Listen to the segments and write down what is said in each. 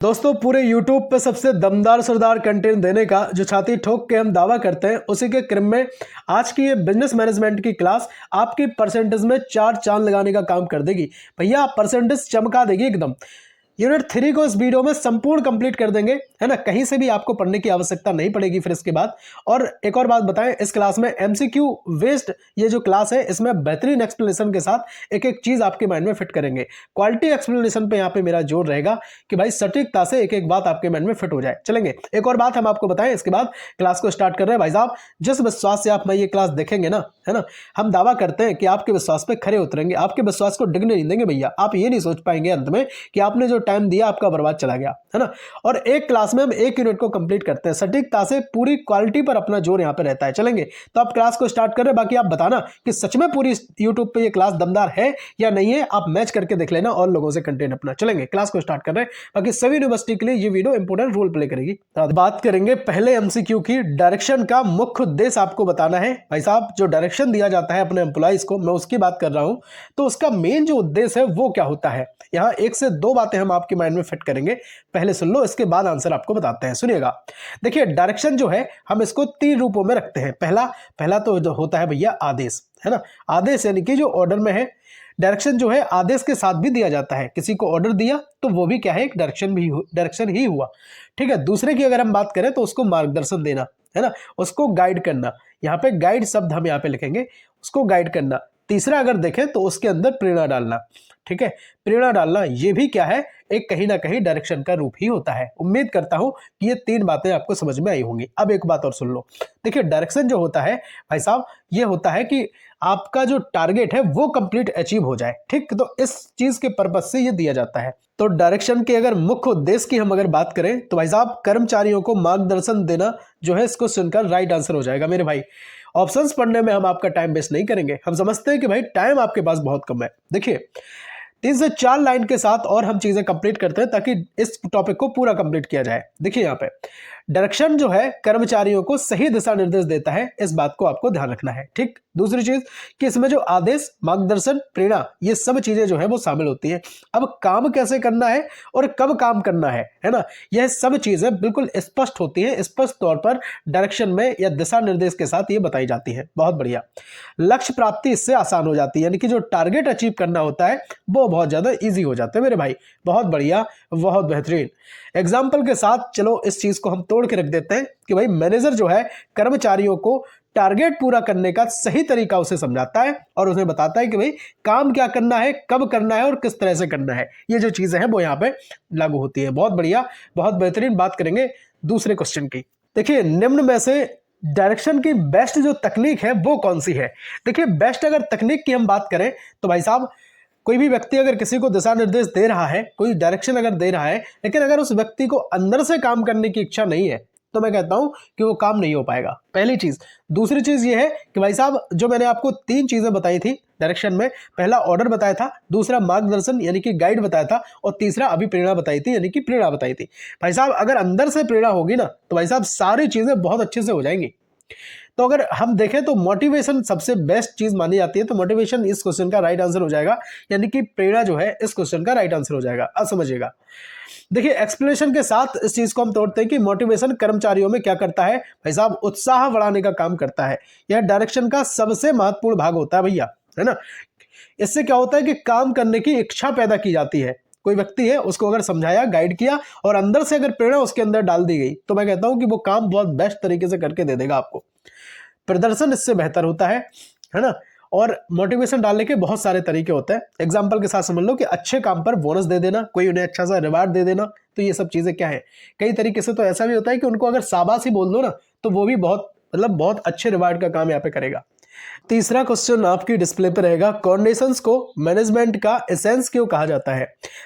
दोस्तों पूरे YouTube पे सबसे दमदार सरदार कंटेंट देने का जो छाती ठोक के हम दावा करते हैं, उसी के क्रम में आज की ये बिजनेस मैनेजमेंट की क्लास आपकी परसेंटेज में 4 चांद लगाने का काम कर देगी। भैया परसेंटेज चमका देगी एकदम। यूनिट 3 को इस वीडियो में संपूर्ण कंप्लीट कर देंगे, है ना। कहीं से भी आपको पढ़ने की आवश्यकता नहीं पड़ेगी फिर इसके बाद। और एक और बात बताएं, इस क्लास में एमसीक्यू वेस्ट ये जो क्लास है इसमें बेहतरीन एक्सप्लेनेशन के साथ एक एक चीज आपके माइंड में फिट करेंगे। क्वालिटी एक्सप्लेनेशन पे यहाँ पे मेरा जोर रहेगा कि भाई सटीकता से एक एक बात आपके माइंड में फिट हो जाए। चलेंगे, एक और बात हम आपको बताएं, इसके बाद क्लास को स्टार्ट कर रहे हैं। भाई साहब जिस विश्वास से आप मैं ये क्लास देखेंगे ना, है ना, हम दावा करते हैं कि आपके विश्वास पे खरे उतरेंगे, आपके विश्वास को डिगने नहीं देंगे। भैया आप ये नहीं सोच पाएंगे अंत में कि आपने जो टाइम दिया आपका बर्बाद चला गया, है ना। और एक क्लास में हम एक यूनिट को कंप्लीट करते हैं, सटीकता से पूरी क्वालिटी पर अपना जोर यहां पे रहता है। चलेंगे, तो आप क्लास को स्टार्ट कर रहे हैं। बाकी आप बताना कि सच में पूरी यूट्यूब पे ये क्लास दमदार है या नहीं है, आप मैच करके देख लेना और लोगों से कंटेंट अपना। चलेंगे, क्लास को स्टार्ट कर रहे हैं। बाकी सभी यूनिवर्सिटी के लिए ये वीडियो इंपोर्टेंट रोल प्ले करेगी। बात करेंगे पहले एमसीक्यू की। डायरेक्शन का मुख्य उद्देश्य आपको बताना है। भाई साहब जो डायरेक्शन दिया जाता है अपने एम्प्लॉइज को, मैं उसकी बात कर रहा हूं, तो उसका मेन जो उद्देश्य है वो क्या होता है। यहां एक से दो बातें हम आपके माइंड में फिट करेंगे, पहले सुन लो, इसके बाद आंसर आपको बताते हैं। सुनिएगा, देखिए डायरेक्शन जो है हम इसको 3 रूपों में रखते हैं। पहला तो जो होता है भैया आदेश, है ना। आदेश यानी कि जो ऑर्डर में है। डायरेक्शन जो है आदेश के साथ भी दिया जाता है। किसी को ऑर्डर दिया तो वो भी क्या है, एक डायरेक्शन ही हुआ। ठीक है। दूसरे की अगर हम बात करें तो उसको मार्गदर्शन देना, है ना, उसको गाइड करना। यहाँ पे गाइड शब्द हम यहाँ पे लिखेंगे, उसको गाइड करना। तीसरा अगर देखें तो उसके अंदर प्रेरणा डालना। ठीक है, प्रेरणा डालना ये भी क्या है, एक कहीं ना कहीं डायरेक्शन का रूप ही होता है। उम्मीद करता हूं कि ये 3 बातें आपको समझ में आई होंगी। अब एक बात और सुन लो, देखिए डायरेक्शन जो होता है भाई साहब, ये होता है कि आपका जो टारगेट है वो कंप्लीट अचीव हो जाए। ठीक, तो इस चीज के पर्पज से ये दिया जाता है। तो डायरेक्शन के अगर मुख्य उद्देश्य की हम अगर बात करें तो भाई साहब कर्मचारियों को मार्गदर्शन देना जो है, इसको सुनकर राइट आंसर हो जाएगा मेरे भाई। ऑप्शंस पढ़ने में हम आपका टाइम वेस्ट नहीं करेंगे। हम समझते हैं कि भाई टाइम आपके पास बहुत कम है। देखिए 3 से 4 लाइन के साथ और हम चीजें कंप्लीट करते हैं ताकि इस टॉपिक को पूरा कंप्लीट किया जाए। देखिए यहाँ पे डायरेक्शन जो है कर्मचारियों को सही दिशा निर्देश देता है, इस बात को आपको ध्यान रखना है। ठीक, दूसरी चीज कि इसमें जो आदेश, मार्गदर्शन, प्रेरणा, ये सब चीजें जो है वो शामिल होती हैं। अब काम कैसे करना है और कब काम करना है ना, यह सब चीजें बिल्कुल स्पष्ट होती हैं। स्पष्ट तौर पर डायरेक्शन में या दिशा निर्देश के साथ ये बताई जाती है। बहुत बढ़िया। लक्ष्य प्राप्ति इससे आसान हो जाती है, यानी कि जो टारगेट अचीव करना होता है वो बहुत ज्यादा ईजी हो जाता है मेरे भाई। बहुत बढ़िया, बहुत बेहतरीन। एग्जाम्पल के साथ चलो इस चीज को हम तोड़ के रख देते हैं कि भाई मैनेजर जो है कर्मचारियों को टारगेट पूरा करने का सही तरीका उसे समझाता है और उसे बताता है कि भाई काम क्या करना है, कब करना है और किस तरह से करना है। ये जो चीजें हैं वो यहाँ पे लागू होती है। बहुत बढ़िया, बहुत बेहतरीन। बात करेंगे दूसरे क्वेश्चन की। देखिए निम्न में से डायरेक्शन की बेस्ट जो तकनीक है वो कौन सी है। देखिए बेस्ट अगर तकनीक की हम बात करें तो भाई साहब कोई भी व्यक्ति अगर किसी को दिशा निर्देश दे रहा है, कोई डायरेक्शन अगर दे रहा है, लेकिन अगर उस व्यक्ति को अंदर से काम करने की इच्छा नहीं है तो मैं कहता हूं कि वो काम नहीं हो पाएगा, पहली चीज। दूसरी चीज ये है कि भाई साहब जो मैंने आपको 3 चीजें बताई थी डायरेक्शन में, पहला ऑर्डर बताया था, दूसरा मार्गदर्शन यानी कि गाइड बताया था, और तीसरा अभी प्रेरणा बताई थी यानी कि प्रेरणा बताई थी। भाई साहब अगर अंदर से प्रेरणा होगी ना तो भाई साहब सारी चीजें बहुत अच्छे से हो जाएंगी। तो अगर हम देखें तो मोटिवेशन सबसे बेस्ट चीज मानी जाती है, तो मोटिवेशन इस क्वेश्चन का राइट आंसर हो जाएगा, यानी कि प्रेरणा जो है इस क्वेश्चन का राइट आंसर हो जाएगा। अब समझिएगा, देखिए एक्सप्लेनेशन के साथ इस चीज को हम तोड़ते हैं कि मोटिवेशन कर्मचारियों में क्या करता है भाई साहब, उत्साह बढ़ाने का काम करता है। यह डायरेक्शन का सबसे महत्वपूर्ण भाग होता है भैया, है ना। इससे क्या होता है कि काम करने की इच्छा पैदा की जाती है। कोई व्यक्ति है, उसको अगर समझाया, गाइड किया और अंदर से अगर प्रेरणा उसके अंदर डाल दी गई तो मैं कहता हूं कि वो काम बहुत बेस्ट तरीके से करके दे देगा आपको। प्रदर्शन इससे बेहतर होता है ना। और मोटिवेशन डालने के बहुत सारे तरीके होते हैं। एग्जांपल के साथ समझ लो कि अच्छे काम पर बोनस दे देना, कोई उन्हें अच्छा सा रिवार्ड दे देना। तो ये सब चीजें क्या है, कई तरीके से तो ऐसा भी होता है कि उनको अगर शाबाशी बोल दो ना तो वो भी बहुत अच्छे रिवार्ड का काम यहाँ पे करेगा। तीसरा क्वेश्चन आपकी डिस्प्ले पे रहेगा, कोऑर्डिनेशंस को मैनेजमेंट का एसेंस क्यों कहा जाता है।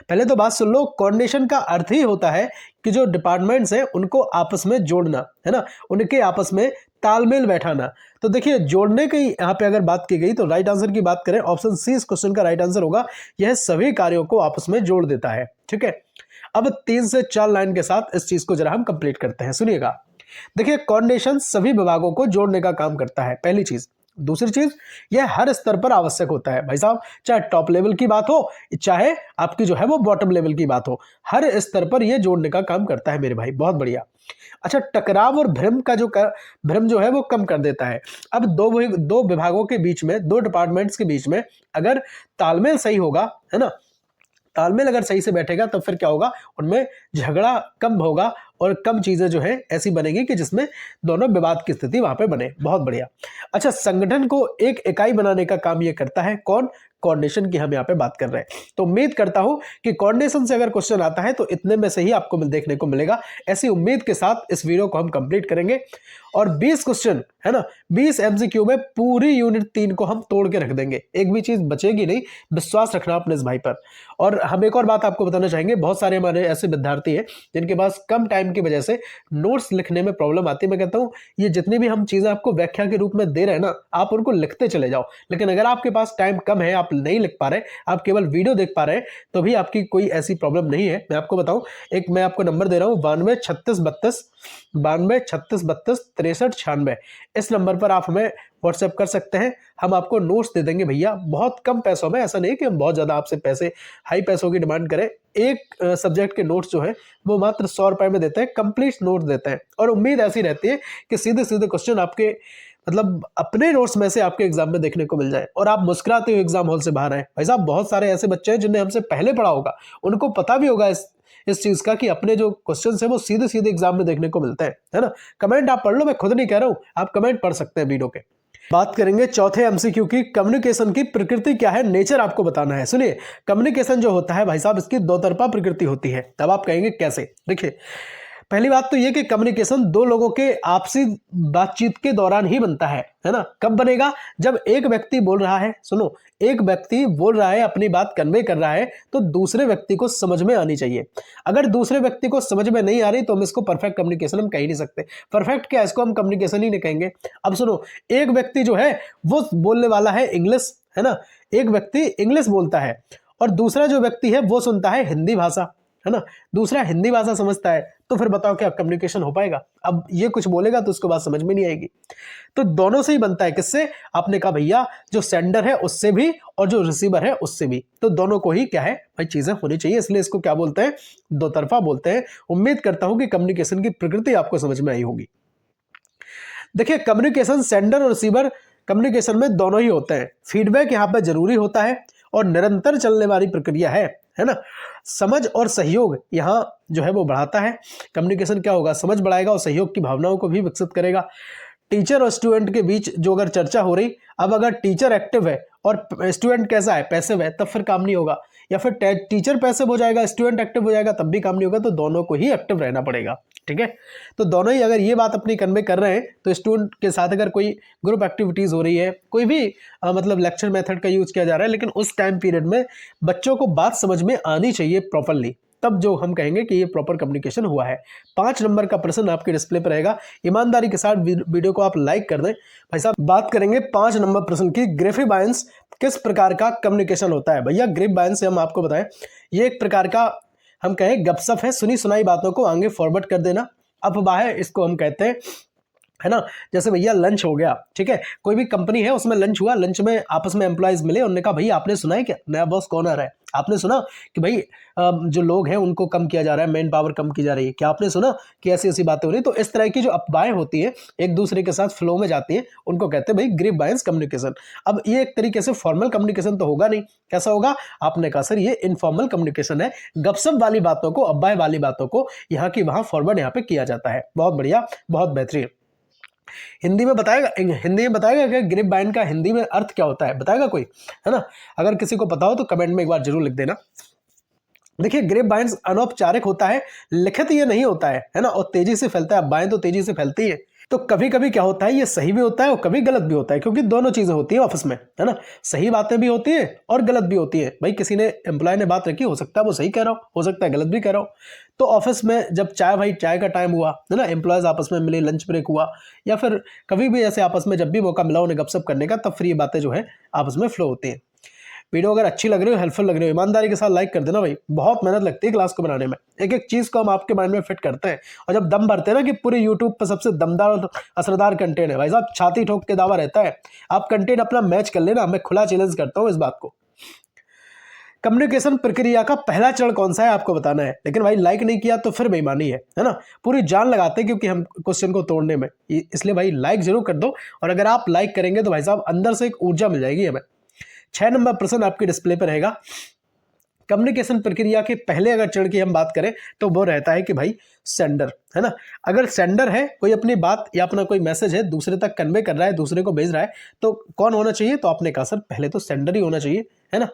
पहले तो बात सुन लो, कोऑर्डिनेशन का अर्थ ही होता है कि जो डिपार्टमेंट्स हैं उनको आपस में जोड़ना, है ना, उनके आपस में तालमेल बैठाना। तो देखिए जोड़ने की यहाँ पे अगर बात की गई तो राइट आंसर की बात करें, ऑप्शन सी इस क्वेश्चन का राइट आंसर होगा। यह सभी कार्यों को आपस में जोड़ देता है। ठीक है, अब 3 से 4 लाइन के साथ इस चीज को जरा हम कंप्लीट करते हैं। सुनिएगा, देखिए कोऑर्डिनेशन सभी विभागों को जोड़ने का काम करता है, पहली चीज। दूसरी चीज, यह हर स्तर पर आवश्यक होता है भाई साहब, चाहे टॉप लेवल की बात हो चाहे आपकी जो है वो बॉटम लेवल की बात हो, हर स्तर पर यह जोड़ने का काम करता है मेरे भाई। बहुत बढ़िया। अच्छा, टकराव और भ्रम जो है वो कम कर देता है। अब दो विभागों के बीच में, दो डिपार्टमेंट्स के बीच में अगर तालमेल सही होगा, है ना, तालमेल अगर सही से बैठेगा तब फिर क्या होगा, उनमें झगड़ा कम होगा और कम चीजें जो है ऐसी बनेगी कि जिसमें दोनों विवाद की स्थिति वहां पे बने। बहुत बढ़िया। अच्छा, संगठन को एक इकाई बनाने का काम ये करता है कौन? कोऑर्डिनेशन की हम यहाँ पे बात कर रहे हैं। तो उम्मीद करता हूं कि कोऑर्डिनेशन से अगर क्वेश्चन आता है तो इतने में से ही आपको देखने को मिलेगा। ऐसी उम्मीद के साथ इस वीडियो को हम कंप्लीट करेंगे और 20 क्वेश्चन, है ना, 20 एमसीक्यू में पूरी यूनिट 3 को हम तोड़ के रख देंगे, एक भी चीज बचेगी नहीं। विश्वास रखना अपने इस भाई पर। और हम एक और बात आपको बताना चाहेंगे, बहुत सारे हमारे ऐसे विद्यार्थी हैं जिनके पास कम टाइम की वजह से नोट्स लिखने में प्रॉब्लम आती है। मैं कहता हूं ये जितनी भी हम चीजें आपको व्याख्या के रूप में दे रहे हैं ना, आप उनको लिखते चले जाओ। लेकिन अगर आपके पास टाइम कम है, आप नहीं लिख पा रहे, आप केवल वीडियो देख पा रहे हैं, तो भी आपकी कोई ऐसी प्रॉब्लम नहीं है। मैं आपको बताऊं, एक मैं आपको नंबर दे रहा हूं 92 36 32 92 36 32 63 96। इस नंबर पर आप हमें व्हाट्सएप कर सकते हैं, हम आपको नोट्स दे देंगे भैया, बहुत कम पैसों में। ऐसा नहीं कि हम बहुत ज्यादा आपसे पैसे, हाई पैसों की डिमांड करें। एक सब्जेक्ट के नोट्स जो है वो मात्र 100 रुपए में देते हैं, कंप्लीट नोट्स देते हैं। और उम्मीद ऐसी रहती है कि सीधे सीधे क्वेश्चन आपके मतलब अपने नोट्स में से आपके एग्जाम में देखने को मिल जाए और आप मुस्कुराते हुए एग्जाम हॉल से बाहर आए। भाई साहब, बहुत सारे ऐसे बच्चे हैं जिन्हें हमसे पहले पढ़ा होगा, उनको पता भी होगा इस चीज का कि अपने जो क्वेश्चन है वो सीधे सीधे एग्जाम में देखने को मिलते हैं, है ना। कमेंट आप पढ़ लो, मैं खुद नहीं कह रहा हूं, आप कमेंट पढ़ सकते हैं वीडियो के। बात करेंगे चौथे एमसीक्यू की, कम्युनिकेशन की प्रकृति क्या है, नेचर आपको बताना है। सुनिए, कम्युनिकेशन जो होता है भाई साहब, इसकी दो तरफा प्रकृति होती है। तब आप कहेंगे कैसे? देखिए, पहली बात तो यह कि कम्युनिकेशन दो लोगों के आपसी बातचीत के दौरान ही बनता है ना। कब बनेगा? जब एक व्यक्ति बोल रहा है, सुनो, एक व्यक्ति बोल रहा है, अपनी बात कन्वे कर रहा है, तो दूसरे व्यक्ति को समझ में आनी चाहिए। अगर दूसरे व्यक्ति को समझ में नहीं आ रही तो हम इसको परफेक्ट कम्युनिकेशन हम कह ही नहीं सकते। परफेक्ट क्या, इसको हम कम्युनिकेशन ही नहीं कहेंगे। अब सुनो, एक व्यक्ति जो है वो बोलने वाला है इंग्लिश, है ना, एक व्यक्ति इंग्लिश बोलता है और दूसरा जो व्यक्ति है वो सुनता है हिंदी भाषा, है ना, दूसरा हिंदी भाषा समझता है, तो फिर बताओ क्या कम्युनिकेशन हो पाएगा? अब ये कुछ बोलेगा तो उसको बात समझ में नहीं आएगी। तो दोनों से ही बनता है। किससे? आपने कहा भैया जो सेंडर है उससे भी और जो रिसीवर है उससे भी, तो दोनों को ही क्या है भाई, चीजें होनी चाहिए। इसलिए इसको क्या बोलते हैं? दो तरफा बोलते हैं। उम्मीद करता हूं कि कम्युनिकेशन की प्रकृति आपको समझ में आई होगी। देखिए, कम्युनिकेशन सेंडर और रिसीवर कम्युनिकेशन में दोनों ही होते हैं। फीडबैक यहाँ पे जरूरी होता है और निरंतर चलने वाली प्रक्रिया है ना। समझ और सहयोग यहाँ जो है वो बढ़ाता है। कम्युनिकेशन क्या होगा? समझ बढ़ाएगा और सहयोग की भावनाओं को भी विकसित करेगा। टीचर और स्टूडेंट के बीच जो अगर चर्चा हो रही, अब अगर टीचर एक्टिव है और स्टूडेंट कैसा है, पैसिव है, तब फिर काम नहीं होगा। या फिर टीचर पैसिव हो जाएगा, स्टूडेंट एक्टिव हो जाएगा, तब भी काम नहीं होगा। तो दोनों को ही एक्टिव रहना पड़ेगा, ठीक है। तो दोनों ही अगर ये बात अपनी कन्वे कर रहे हैं, तो स्टूडेंट के साथ अगर कोई ग्रुप एक्टिविटीज हो रही है, कोई भी मतलब लेक्चर मेथड का यूज किया जा रहा है, लेकिन उस टाइम पीरियड में बच्चों को बात समझ में आनी चाहिए प्रॉपरली, तब जो हम कहेंगे कि ये प्रॉपर कम्युनिकेशन हुआ है। 5 नंबर का प्रश्न आपके डिस्प्ले पर रहेगा। ईमानदारी के साथ वीडियो को आप लाइक कर दें। भाई साहब, बात करेंगे 5 नंबर प्रश्न की, ग्रेफिबायंस किस प्रकार का कम्युनिकेशन होता है? भैया, ग्रेफबायंस से हम आपको बताएं, ये एक प्रकार का हम कहें गपसप है, सुनी सुनाई बातों को आगे फॉरवर्ड कर देना। अफवाह है इसको हम कहते हैं, है ना। जैसे भैया लंच हो गया, ठीक है, कोई भी कंपनी है उसमें लंच हुआ, लंच में आपस में एम्प्लॉयज मिले, उन्होंने कहा भैया आपने सुना है क्या नया बॉस कौन आ रहा है? आपने सुना कि भाई जो लोग हैं उनको कम किया जा रहा है, मैन पावर कम की जा रही है, क्या आपने सुना कि ऐसी ऐसी बातें हो रही? तो इस तरह की जो अफवाहें होती हैं एक दूसरे के साथ फ्लो में जाती हैं, उनको कहते हैं भाई ग्रेपवाइंस कम्युनिकेशन। अब ये एक तरीके से फॉर्मल कम्युनिकेशन तो होगा नहीं, कैसा होगा? आपने कहा सर ये इनफॉर्मल कम्युनिकेशन है, गपशप वाली बातों को, अफवाह वाली बातों को यहाँ की वहां फॉरवर्ड यहाँ पे किया जाता है। बहुत बढ़िया, बहुत बेहतरीन। हिंदी में बताएगा कि ग्रेपवाइन का हिंदी में अर्थ क्या होता है? बताएगा कोई, है ना? अगर किसी को पता हो तो कमेंट में एक बार जरूर लिख देना। देखिए, ग्रेपवाइन अनौपचारिक होता है, लिखित ये नहीं होता है ना, और तेजी से फैलता है। अफवाहें तो तेजी से फैलती है, तो कभी कभी क्या होता है, ये सही भी होता है और कभी गलत भी होता है, क्योंकि दोनों चीजें होती है ऑफिस में, है ना। सही बातें भी होती है और गलत भी होती है। भाई किसी ने एम्प्लॉय ने बात रखी, हो सकता है वो सही कह रहा हो सकता है गलत भी कह रहा हो। तो ऑफिस में जब चाय का टाइम हुआ, है ना, एम्प्लॉयज आपस में मिले, लंच ब्रेक हुआ, या फिर कभी भी ऐसे आपस में जब भी मौका मिला उन्हें गपशप करने का, तब फिर ये बातें जो है आपस में फ्लो होती हैं। वीडियो अगर अच्छी लग रही हो, हेल्पफुल लग रही हो, ईमानदारी के साथ लाइक कर देना भाई। बहुत मेहनत लगती है क्लास को बनाने में, एक एक चीज़ को हम आपके माइंड में फिट करते हैं। और जब दम भरते हैं ना कि पूरे यूट्यूब पर सबसे दमदार और असरदार कंटेंट है, भाई साहब छाती ठोक के दावा रहता है। आप कंटेंट अपना मैच कर लेना, मैं खुला चैलेंज करता हूँ इस बात को। कम्युनिकेशन प्रक्रिया का पहला चरण कौन सा है आपको बताना है। लेकिन भाई लाइक नहीं किया तो फिर बेईमानी है ना। पूरी जान लगाते हैं क्योंकि हम क्वेश्चन को तोड़ने में, इसलिए भाई लाइक जरूर कर दो। और अगर आप लाइक करेंगे तो भाई साहब अंदर से एक ऊर्जा मिल जाएगी हमें। 6 नंबर प्रश्न आपके डिस्प्ले पर रहेगा। कम्युनिकेशन प्रक्रिया के पहले अगर चरण की हम बात करें तो वो रहता है कि भाई सेंडर, है ना। अगर सेंडर है, कोई अपनी बात या अपना कोई मैसेज है दूसरे तक कन्वे कर रहा है, दूसरे को भेज रहा है, तो कौन होना चाहिए? तो आपने कहा सर पहले तो सेंडर ही होना चाहिए, है ना।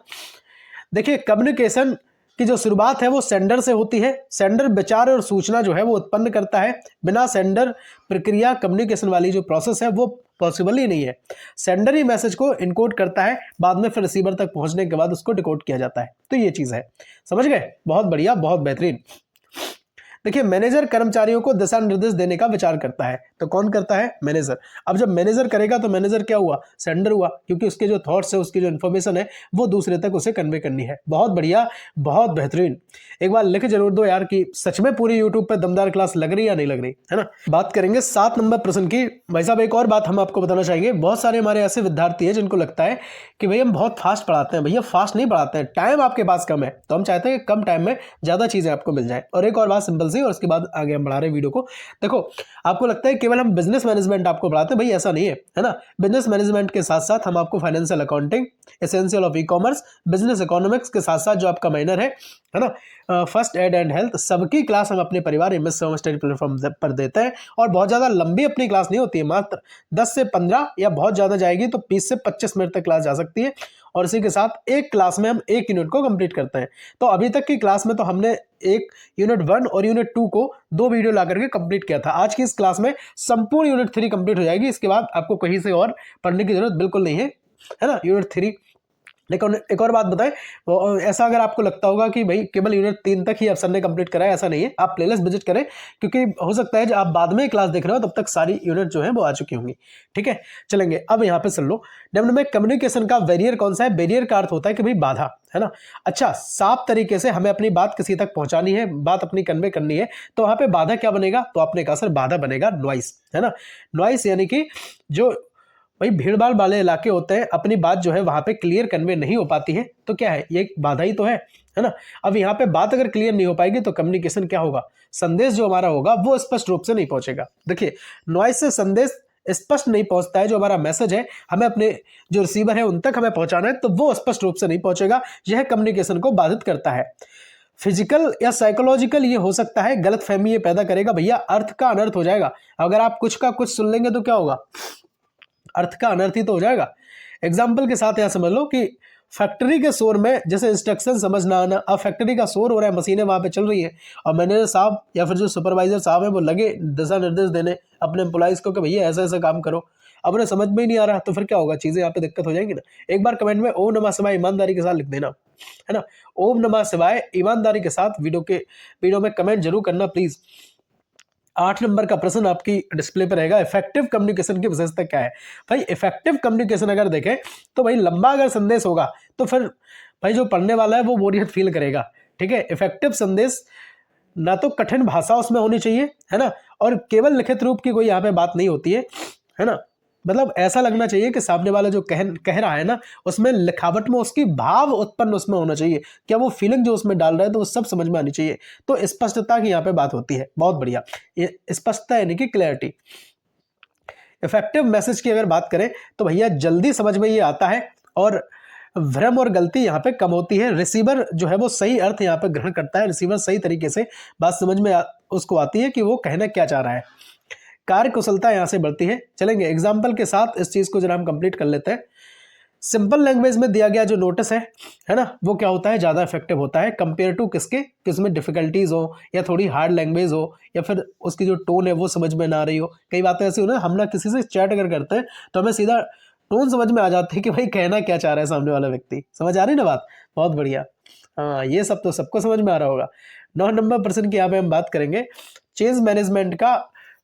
देखिए कम्युनिकेशन की जो शुरुआत है वो सेंडर से होती है। सेंडर विचार और सूचना जो है वो उत्पन्न करता है। बिना सेंडर प्रक्रिया कम्युनिकेशन वाली जो प्रोसेस है वो पॉसिबल ही नहीं है। सेंडर ही मैसेज को इनकोड करता है, बाद में फिर रिसीवर तक पहुंचने के बाद उसको डिकोड किया जाता है। तो ये चीज़ है, समझ गए? बहुत बढ़िया, बहुत बेहतरीन। देखिए मैनेजर कर्मचारियों को दिशा निर्देश देने का विचार करता है। तो कौन करता है? मैनेजर। अब जब मैनेजर करेगा तो मैनेजर क्या हुआ? सेंडर हुआ, क्योंकि उसके जो थॉट्स है, उसकी जो इन्फॉर्मेशन है वो दूसरे तक उसे कन्वे करनी है। बहुत बढ़िया, बहुत बेहतरीन। एक बार लिख जरूर दो यार कि सच में पूरी यूट्यूब पे दमदार क्लास लग रही है या नहीं लग रही, है ना। बात करेंगे 7 नंबर प्रश्न की। भाई साहब एक और बात हम आपको बताना चाहेंगे, बहुत सारे हमारे ऐसे विद्यार्थी हैं जिनको लगता है कि भाई हम बहुत फास्ट पढ़ाते हैं। भैया फास्ट नहीं पढ़ाते हैं, टाइम आपके पास कम है, तो हम चाहते हैं कि कम टाइम में ज्यादा चीजें आपको मिल जाए। और एक और बात सिंपल सी, और उसके बाद आगे हम बढ़ा रहे हैं वीडियो को। देखो आपको लगता है केवल हम बिजनेस मैनेजमेंट आपको पढ़ाते हैं, भाई ऐसा नहीं है ना। बिजनेस मैनेजमेंट के साथ साथ हम आपको financial accounting, essential of e commerce, business economics के साथ साथ जो आपका माइनर है ना, फर्स्ट एड एंड हेल्थ, सबकी क्लास हम अपने परिवार एमएस स्टडी प्लेटफॉर्म पर देते हैं। और बहुत ज़्यादा लंबी अपनी क्लास नहीं होती है, मात्र 10 से 15 या बहुत ज़्यादा जाएगी तो 20 से 25 मिनट तक क्लास जा सकती है। और इसी के साथ एक क्लास में हम एक यूनिट को कंप्लीट करते हैं। तो अभी तक की क्लास में तो हमने एक यूनिट 1 और यूनिट 2 को 2 वीडियो ला करके कंप्लीट किया था। आज की इस क्लास में संपूर्ण यूनिट 3 कंप्लीट हो जाएगी। इसके बाद आपको कहीं से और पढ़ने की जरूरत बिल्कुल नहीं है ना, यूनिट 3। लेकिन एक और बात बताएं, ऐसा अगर आपको लगता होगा कि भाई केवल यूनिट 3 तक ही अफसर ने कंप्लीट करा है, ऐसा नहीं है। आप प्लेलिस्ट विजिट करें, क्योंकि हो सकता है जब आप बाद में क्लास देख रहे हो तब तक सारी यूनिट जो है वो आ चुकी होंगी। ठीक है, चलेंगे अब यहाँ पे सुन लो। निम्न में कम्युनिकेशन का बैरियर कौन सा है? बैरियर का अर्थ होता है कि भाई बाधा, है ना। अच्छा, साफ तरीके से हमें अपनी बात किसी तक पहुंचानी है, बात अपनी कन्वे करनी है, तो वहां पे बाधा क्या बनेगा? तो आपने कहा सर बाधा बनेगा नॉइस, है ना। नॉइस यानी कि जो भाई भीड़ भाड़ वाले इलाके होते हैं, अपनी बात जो है वहां पे क्लियर कन्वे नहीं हो पाती है, तो क्या है? ये एक बाधा ही तो है ना। अब यहाँ पे बात अगर क्लियर नहीं हो पाएगी तो कम्युनिकेशन क्या होगा? संदेश जो हमारा होगा वो स्पष्ट रूप से नहीं पहुंचेगा। देखिए नॉइस से संदेश स्पष्ट नहीं पहुंचता है। जो हमारा मैसेज है हमें अपने जो रिसीवर है उन तक हमें पहुंचाना है, तो वो स्पष्ट रूप से नहीं पहुंचेगा। यह कम्युनिकेशन को बाधित करता है। फिजिकल या साइकोलॉजिकल ये हो सकता है, गलत फहमी ये पैदा करेगा। भैया अर्थ का अनर्थ हो जाएगा। अगर आप कुछ का कुछ सुन लेंगे तो क्या होगा? अर्थ का अनर्थ ही तो हो जाएगा। एग्जाम्पल के साथ यहां समझ लो कि फैक्ट्री के शोर में जैसे इंस्ट्रक्शन समझ ना आना। अब फैक्ट्री का शोर हो रहा है, मशीनें वहां पे चल रही है, और मैनेजर साहब या फिर जो सुपरवाइजर साहब है वो लगे दिशा निर्देश देने अपने एम्प्लॉइज को कि भैया ऐसा ऐसा काम करो। अब उन्हें समझ में ही नहीं आ रहा, तो फिर क्या होगा? चीजें यहाँ पे दिक्कत हो जाएंगी ना। एक बार कमेंट में ओम नमः शिवाय ईमानदारी के साथ लिख देना, है ना। ओम नमः शिवाय ईमानदारी के साथ वीडियो में कमेंट जरूर करना प्लीज। 8 नंबर का प्रश्न आपकी डिस्प्ले पर रहेगा। इफेक्टिव कम्युनिकेशन की विशेषता क्या है? भाई इफेक्टिव कम्युनिकेशन अगर देखें तो भाई लंबा अगर संदेश होगा तो फिर भाई जो पढ़ने वाला है वो बोरियत फील करेगा। ठीक है, इफेक्टिव संदेश ना तो कठिन भाषा उसमें होनी चाहिए, है ना, और केवल लिखित रूप की कोई यहाँ पे बात नहीं होती है ना। मतलब ऐसा लगना चाहिए कि सामने वाला जो कह रहा है ना, उसमें लिखावट में उसकी भाव उत्पन्न उसमें होना चाहिए। क्या वो फीलिंग जो उसमें डाल रहा है तो वो सब समझ में आनी चाहिए। तो स्पष्टता की यहाँ पे बात होती है। बहुत बढ़िया, ये स्पष्टता यानी कि क्लैरिटी। इफेक्टिव मैसेज की अगर बात करें तो भैया जल्दी समझ में ये आता है, और भ्रम और गलती यहाँ पे कम होती है। रिसीवर जो है वो सही अर्थ यहाँ पे ग्रहण करता है। रिसीवर सही तरीके से बात समझ में उसको आती है कि वो कहना क्या चाह रहा है। कार्य कुशलता यहां से बढ़ती है। चलेंगे एग्जाम्पल के साथ इस चीज को जरा हम कंप्लीट कर लेते हैं। सिंपल लैंग्वेज में दिया गया जो नोटिस है ना, वो क्या होता है? ज्यादा इफेक्टिव होता है कंपेयर टू किसके? किसमें डिफिकल्टीज हो या थोड़ी हार्ड लैंग्वेज हो, या फिर उसकी जो टोन है वो समझ में ना रही हो। कई बातें ऐसी हो ना, हम ना किसी से चैट अगर करते हैं तो हमें सीधा टोन समझ में आ जाती है कि भाई कहना क्या चाह रहा है सामने वाला व्यक्ति। समझ आ रही ना बात? बहुत बढ़िया। हाँ, ये सब तो सबको समझ में आ रहा होगा। 9 नंबर प्रश्न की यहाँ पे हम बात करेंगे चेंज मैनेजमेंट का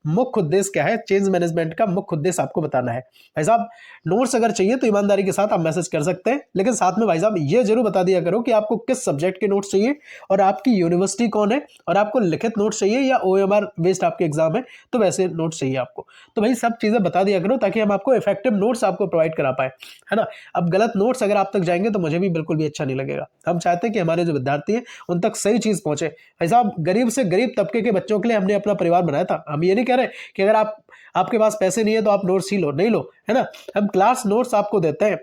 मुख्य उद्देश्य क्या है, चेंज मैनेजमेंट का मुख्य उद्देश्य आपको बताना है। भाई साहब नोट्स अगर चाहिए तो ईमानदारी के साथ आप मैसेज कर सकते हैं, लेकिन साथ में भाई साहब ये जरूर बता दिया करो कि आपको किस सब्जेक्ट के नोट्स चाहिए और आपकी यूनिवर्सिटी कौन है, और आपको लिखित नोट्स चाहिए या OMR बेस्ड आपके एग्जाम है तो वैसे नोट्स चाहिए आपको। तो भाई सब चीजें बता दिया करो ताकि हम आपको इफेक्टिव नोट्स आपको प्रोवाइड करा पाए, है ना। अब गलत नोट्स अगर आप तक जाएंगे तो मुझे भी बिल्कुल भी अच्छा नहीं लगेगा। हम चाहते हैं कि हमारे जो विद्यार्थी हैं उन तक सही चीज पहुंचे। भाई साहब गरीब से गरीब तबके के बच्चों के लिए हमने अपना परिवार बनाया था। हम ये नहीं कह रहे कि अगर आपके पास पैसे नहीं है तो आप नोट्स ही लो, नहीं लो, है ना। हम क्लास नोट्स आपको देते हैं,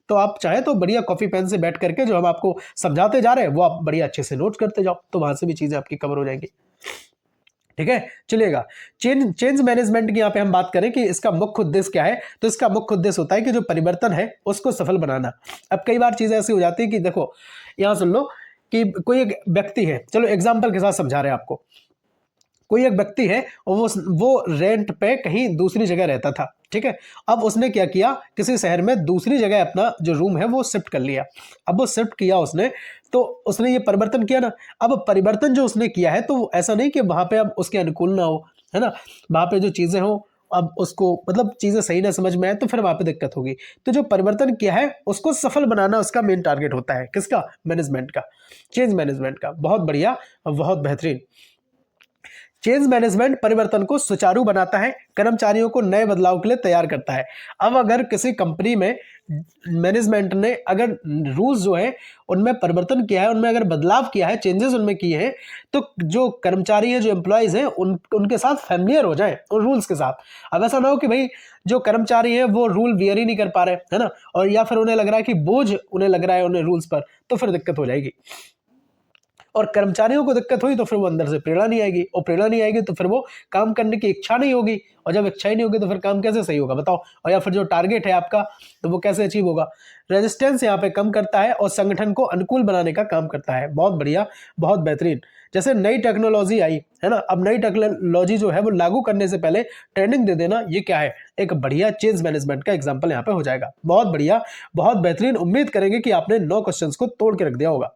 तो आप चाहे तो बढ़िया कॉपी पेन से बैठ करके जो हम आपको समझाते जा रहे हैं वो आप बढ़िया अच्छे से नोट करते जाओ, तो वहां से भी चीजें आपकी कवर हो जाएंगी। ठीक है, चलिएगा। चेंज मैनेजमेंट की यहाँ पे हम बात करें कि इसका मुख्य उद्देश्य क्या है, तो इसका मुख्य उद्देश्य होता है कि जो परिवर्तन है उसको सफल बनाना। अब कई बार चीजें ऐसी हो जाती है कि देखो यहाँ सुन लो कि कोई एक व्यक्ति है, चलो एग्जाम्पल के साथ समझा रहे हैं आपको। कोई एक व्यक्ति है और वो रेंट पे कहीं दूसरी जगह रहता था, ठीक है। अब उसने क्या किया, किसी शहर में दूसरी जगह अपना जो रूम है वो शिफ्ट कर लिया। अब वो शिफ्ट किया उसने, तो उसने ये परिवर्तन किया ना। अब परिवर्तन जो उसने किया है तो ऐसा नहीं कि वहां पे अब उसके अनुकूल ना हो, है ना। वहां पे जो चीजें हो अब उसको मतलब चीजें सही ना समझ में आए तो फिर वहां पे दिक्कत होगी। तो जो परिवर्तन किया है उसको सफल बनाना उसका मेन टारगेट होता है, किसका, मैनेजमेंट का, चेंज मैनेजमेंट का। बहुत बढ़िया, बहुत बेहतरीन। चेंज मैनेजमेंट परिवर्तन को सुचारू बनाता है, कर्मचारियों को नए बदलाव के लिए तैयार करता है। अब अगर किसी कंपनी में मैनेजमेंट ने अगर रूल्स जो है उनमें परिवर्तन किया है, उनमें अगर बदलाव किया है, चेंजेस उनमें किए हैं, तो जो कर्मचारी हैं, जो एम्प्लॉयज हैं, उनके साथ फैमिलियर हो जाए उन रूल्स के साथ। अब ऐसा ना हो कि भाई जो कर्मचारी हैं वो रूल वियर ही नहीं कर पा रहे, है ना, और या फिर उन्हें लग रहा है कि बोझ उन्हें लग रहा है उन्हें रूल्स पर, तो फिर दिक्कत हो जाएगी। और कर्मचारियों को दिक्कत हुई तो फिर वो अंदर से प्रेरणा नहीं आएगी, और प्रेरणा नहीं आएगी तो फिर वो काम करने की इच्छा नहीं होगी, और जब इच्छा ही नहीं होगी तो फिर काम कैसे सही होगा बताओ। और या फिर जो टारगेट है आपका तो वो कैसे अचीव होगा। रेजिस्टेंस यहाँ पे कम करता है और संगठन को अनुकूल बनाने का काम करता है। बहुत बढ़िया, बहुत बेहतरीन। जैसे नई टेक्नोलॉजी आई है ना, अब नई टेक्नोलॉजी जो है वो लागू करने से पहले ट्रेनिंग दे देना, ये क्या है, एक बढ़िया चेंज मैनेजमेंट का एग्जांपल यहाँ पे हो जाएगा। बहुत बढ़िया, बहुत बेहतरीन। उम्मीद करेंगे कि आपने 9 क्वेश्चंस को तोड़ के रख दिया होगा।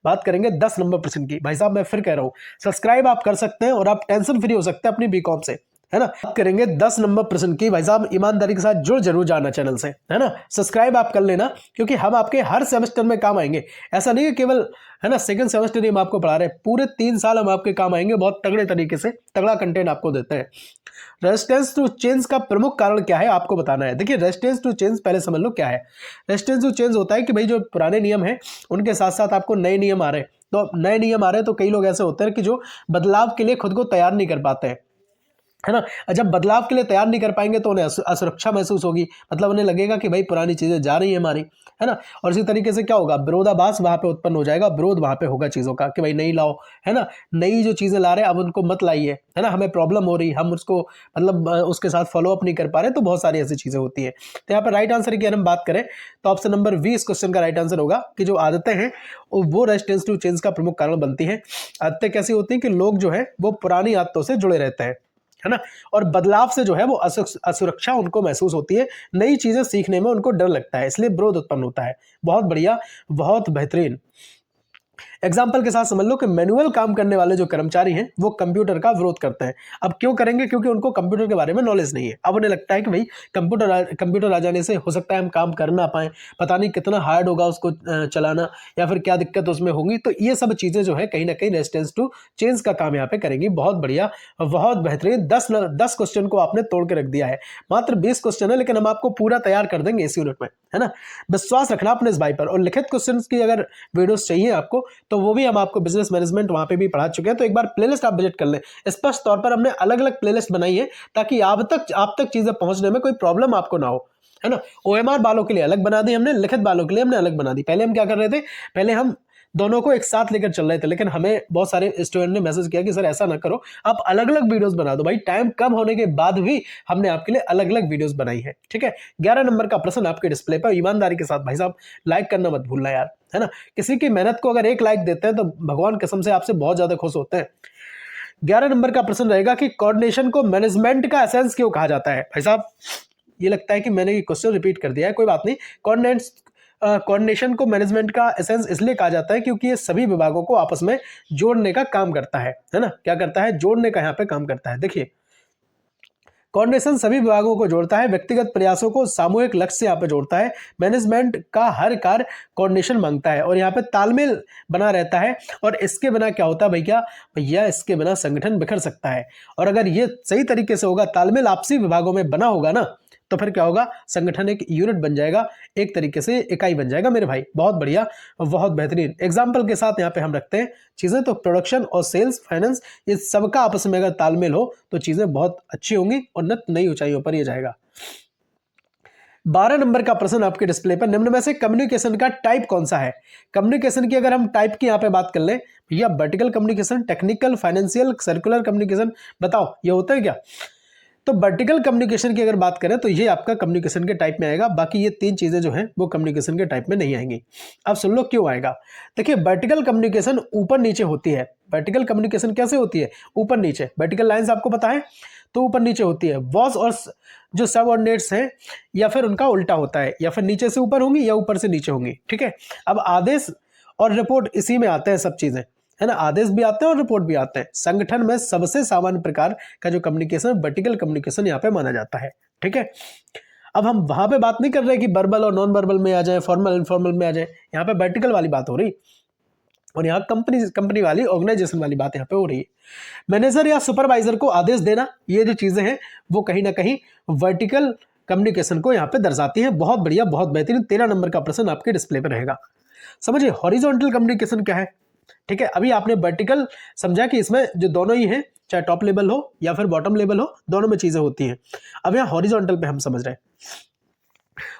बात करेंगे 10 नंबर प्रश्न की। भाई साहब मैं फिर कह रहा हूं, सब्सक्राइब आप कर सकते हैं और आप टेंशन फ्री हो सकते हैं अपनी बीकॉम से, है ना। बात करेंगे 10 नंबर प्रश्न की। भाई साहब ईमानदारी के साथ जुड़ जरूर जाना चैनल से, है ना। सब्सक्राइब आप कर लेना, क्योंकि हम आपके हर सेमेस्टर में काम आएंगे। ऐसा नहीं है केवल, है ना, सेकंड सेमेस्टर ही हम आपको पढ़ा रहे हैं, पूरे 3 साल हम आपके काम आएंगे। बहुत तगड़े तरीके से तगड़ा कंटेंट आपको देते हैं। रेजिस्टेंस टू चेंज का प्रमुख कारण क्या है आपको बताना है। देखिए रेजिस्टेंस टू चेंज पहले समझ लो क्या है। रेजिस्टेंस टू चेंज होता है कि भाई जो पुराने नियम है उनके साथ साथ आपको नए नियम आ रहे हैं। तो नए नियम आ रहे हैं तो कई लोग ऐसे होते हैं कि जो बदलाव के लिए खुद को तैयार नहीं कर पाते हैं, है ना। जब बदलाव के लिए तैयार नहीं कर पाएंगे तो उन्हें असुरक्षा महसूस होगी, मतलब उन्हें लगेगा कि भाई पुरानी चीजें जा रही है हमारी, है ना। और इसी तरीके से क्या होगा, विरोधाभास वहां पे उत्पन्न हो जाएगा, विरोध वहां पे होगा चीजों का कि भाई नहीं लाओ, है ना, नई जो चीजें ला रहे हैं अब उनको मत लाइए, है ना, हमें प्रॉब्लम हो रही, हम उसको मतलब उसके साथ फॉलो अप नहीं कर पा रहे। तो बहुत सारी ऐसी चीजें होती है। तो यहाँ पर राइट आंसर की अगर हम बात करें तो ऑप्शन नंबर 20 क्वेश्चन का राइट आंसर होगा कि जो आदतें हैं वो रेजिस्टेंस टू चेंज का प्रमुख कारण बनती है। आदतें कैसी होती है कि लोग जो है वो पुरानी आदतों से जुड़े रहते हैं, है ना, और बदलाव से जो है वो असुरक्षा उनको महसूस होती है, नई चीजें सीखने में उनको डर लगता है, इसलिए विरोध उत्पन्न होता है। बहुत बढ़िया, बहुत बेहतरीन। एग्जाम्पल के साथ समझ लो कि मैनुअल काम करने वाले जो कर्मचारी हैं वो कंप्यूटर का विरोध करते हैं। अब क्यों करेंगे, क्योंकि उनको कंप्यूटर के बारे में नॉलेज नहीं है। अब उन्हें लगता है कि भाई कंप्यूटर आ जाने से हो सकता है हम काम कर ना पाए, पता नहीं कितना हार्ड होगा उसको चलाना, या फिर क्या दिक्कत उसमें होगी। तो ये सब चीजें जो है कहीं ना कहीं रेजिस्टेंस टू चेंज का काम यहाँ पे करेंगी। बहुत बढ़िया, बहुत बेहतरीन। 10 क्वेश्चन को आपने तोड़ के रख दिया है। मात्र 20 क्वेश्चन है, लेकिन हम आपको पूरा तैयार कर देंगे इस यूनिट में, है ना। विश्वास रखना अपने इस भाई पर। और लिखित क्वेश्चन की अगर वीडियोस चाहिए आपको तो वो भी हम आपको बिजनेस मैनेजमेंट वहां पे भी पढ़ा चुके हैं। तो एक बार प्लेलिस्ट आप विजिट कर लें। स्पष्ट तौर पर हमने अलग अलग प्लेलिस्ट बनाई है ताकि आप तक चीजें पहुंचने में कोई प्रॉब्लम आपको ना हो, है ना। OMR वालों के लिए अलग बना दी हमने, लिखित वालों के लिए हमने अलग बना दी। पहले हम क्या कर रहे थे, पहले हम दोनों को एक साथ लेकर चल रहे थे, लेकिन हमें बहुत सारे स्टूडेंट ने मैसेज किया कि सर ऐसा ना करो, आप अलग अलग वीडियोस बना दो। भाई टाइम कम होने के बाद भी हमने आपके लिए अलग अलग वीडियोस बनाई है, ठीक है। 11 नंबर का प्रश्न आपके डिस्प्ले पर। ईमानदारी के साथ भाई साहब लाइक करना मत भूलना यार, है ना। किसी की मेहनत को अगर 1 लाइक देते हैं तो भगवान कसम से आपसे बहुत ज्यादा खुश होते हैं। 11 नंबर का प्रश्न रहेगा कि कोऑर्डिनेशन को मैनेजमेंट का एसेंस क्यों कहा जाता है। भाई साहब ये लगता है कि मैंने ये क्वेश्चन रिपीट कर दिया है, कोई बात नहीं। कोऑर्डिनेशन को मैनेजमेंट का एसेंस इसलिए कहा जाता है क्योंकि ये सभी विभागों को आपस में जोड़ने का काम करता है ना। क्या करता है, जोड़ने का यहाँ पे काम करता है। देखिए कोऑर्डिनेशन सभी विभागों को जोड़ता है, व्यक्तिगत प्रयासों को सामूहिक लक्ष्य से यहाँ पे जोड़ता है। मैनेजमेंट का हर कार्य कोऑर्डिनेशन मांगता है और यहाँ पे तालमेल बना रहता है। और इसके बिना क्या होता है भैया इसके बिना संगठन बिखर सकता है। और अगर ये सही तरीके से होगा, तालमेल आपसी विभागों में बना होगा ना, तो फिर क्या होगा, संगठन एक यूनिट बन जाएगा, एक तरीके से इकाई बन जाएगा मेरे भाई। बहुत बढ़िया, बहुत बेहतरीन। एग्जाम्पल के साथ यहाँ पे हम रखते हैं चीजें, तो प्रोडक्शन और सेल्स, फाइनेंस, ये सबका आपस में अगर तालमेल हो तो चीजें बहुत अच्छी होंगी और नई ऊंचाइयों पर ये जाएगा। 12 नंबर का प्रश्न आपके डिस्प्ले पर, निम्न में से कम्युनिकेशन का टाइप कौन सा है? कम्युनिकेशन की अगर हम टाइप की यहाँ पे बात कर लें भैया, vertical communication, technical, financial, circular communication, बताओ ये होता है क्या? तो वर्टिकल कम्युनिकेशन की अगर बात करें तो ये आपका कम्युनिकेशन के टाइप में आएगा, बाकी ये 3 चीजें जो हैं वो कम्युनिकेशन के टाइप में नहीं आएंगी। अब सुन लो क्यों आएगा। देखिए, वर्टिकल कम्युनिकेशन ऊपर नीचे होती है। वर्टिकल कम्युनिकेशन कैसे होती है? ऊपर नीचे। वर्टिकल लाइंस आपको पता है, तो ऊपर नीचे होती है। बॉस और जो सबऑर्डिनेट्स हैं या फिर उनका उल्टा होता है, या फिर नीचे से ऊपर होंगी या ऊपर से नीचे होंगी। ठीक है, अब आदेश और रिपोर्ट इसी में आते हैं सब चीजें, है ना। आदेश भी आते हैं और रिपोर्ट भी आते हैं। संगठन में सबसे सामान्य प्रकार का जो कम्युनिकेशन, वर्टिकल कम्युनिकेशन यहाँ पे माना जाता है। ठीक है, अब हम वहां पे बात नहीं कर रहे कि वर्बल और नॉन वर्बल में आ जाए, फॉर्मल इनफॉर्मल में आ जाए, यहाँ पे वर्टिकल वाली बात हो रही, और यहाँ कंपनी वाली, ऑर्गेनाइजेशन वाली बात यहाँ पे हो रही है। मैनेजर या सुपरवाइजर को आदेश देना, ये जो चीजें हैं वो कहीं ना कहीं वर्टिकल कम्युनिकेशन को यहाँ पे दर्शाती है। बहुत बढ़िया, बहुत बेहतरीन। 13 नंबर का प्रश्न आपके डिस्प्ले पर रहेगा। समझिए हॉरिजॉन्टल कम्युनिकेशन क्या है। ठीक है, अभी आपने वर्टिकल समझा कि इसमें जो दोनों ही हैं, चाहे टॉप लेवल हो या फिर बॉटम लेवल हो, दोनों में चीजें होती हैं। अब यहाँ हॉरिजॉन्टल पे हम समझ रहे हैं।